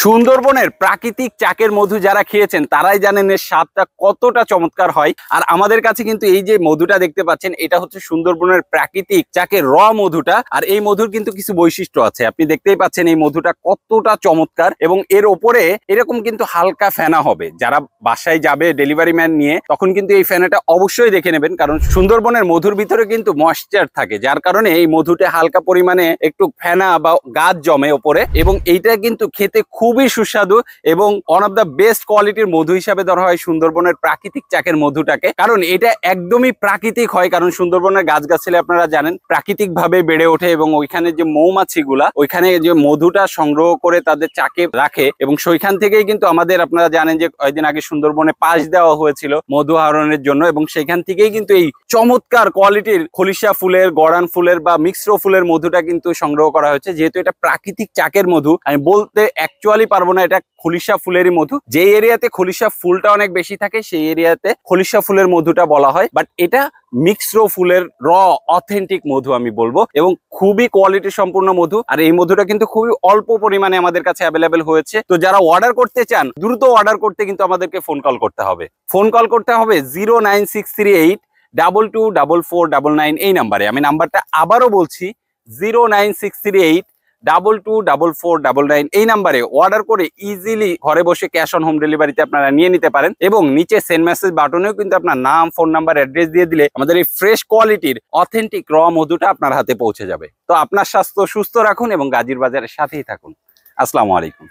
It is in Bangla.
সুন্দরবনের প্রাকৃতিক চাকের মধু যারা খেয়েছেন তারাই জানেন এর স্বাদটা কতটা চমৎকার হয়। আর আমাদের কাছে কিন্তু এই যে মধুটা দেখতে পাচ্ছেন এটা হচ্ছে সুন্দরবনের প্রাকৃতিক চাকের র মধুটা। আর এই মধুর কিন্তু কিছু বৈশিষ্ট্য আছে, আপনি দেখতেই পাচ্ছেন এই মধুটা কতটা চমৎকার। এবং এর ওপরে এরকম কিন্তু হালকা ফেনা হবে, যারা বাসায় যাবে ডেলিভারি ম্যান নিয়ে তখন কিন্তু এই ফেনাটা অবশ্যই দেখে নেবেন, কারণ সুন্দরবনের মধুর ভিতরে কিন্তু ময়েশ্চার থাকে, যার কারণে এই মধুতে হালকা পরিমাণে একটু ফেনা বা গাছ জমে ওপরে। এবং এইটা কিন্তু খেতে খুবই সুস্বাদু এবং ওয়ান অফ দ্য বেস্ট কোয়ালিটির মধু হিসাবে ধরা হয় সুন্দরবনের প্রাকৃতিক চাকের মধুটাকে, কারণ এটা একদমই প্রাকৃতিক হয়। কারণ সুন্দরবনের গাছগাছালি আপনারা জানেন প্রাকৃতিক ভাবে বেড়ে ওঠে এবং ওইখানে যে মৌমাছিগুলা ওইখানে যে মধুটা সংগ্রহ করে তাদের চাকে রাখে এবং সেইখান থেকেই কিন্তু আমাদের আপনারা জানেন যে কয়েকদিন আগে সুন্দরবনে পাস দেওয়া হয়েছিল মধু আহরণের জন্য, এবং সেখান থেকেই কিন্তু এই চমৎকার কোয়ালিটির খলিশা ফুলের, গড়ান ফুলের বা মিশ্র ফুলের মধুটা কিন্তু সংগ্রহ করা হয়েছে। যেহেতু এটা প্রাকৃতিক চাকের মধু, আমি বলতে অ্যাকচুয়ালি পারবো না এটা খলিশা ফুলেরই মধু। যে এরিয়াতে খলিশা ফুলটা অনেক বেশি থাকে সেই এরিয়াতে খলিশা ফুলের মধুটা বলা হয়, বাট এটা মিক্সড ফুলের র অথেন্টিক মধু আমি বলবো, এবং খুবই কোয়ালিটি সম্পূর্ণ মধু। আর এই মধুটা কিন্তু খুবই অল্প পরিমাণে আমাদের কাছে অ্যাভেলেবেল হয়েছে। তো যারা অর্ডার করতে চান দ্রুত অর্ডার করতে কিন্তু আমাদেরকে ফোন কল করতে হবে। ফোন কল করতে হবে 09638224499 এই নাম্বারে। আমি নাম্বারটা আবারও বলছি 09638224499 এই নাম্বারে অর্ডার করে ইজিলি ঘরে বসে ক্যাশ অন হোম ডেলিভারিতে আপনারা নিয়ে নিতে পারেন। এবং নিচে সেন্ড মেসেজ বাটনেও কিন্তু আপনার নাম, ফোন নাম্বার, অ্যাড্রেস দিয়ে দিলে আমাদের এই ফ্রেশ কোয়ালিটির অথেন্টিক র মধুটা আপনার হাতে পৌঁছে যাবে। তো আপনার স্বাস্থ্য সুস্থ রাখুন এবং গাজীর বাজারের সাথেই থাকুন। আসসালামু আলাইকুম।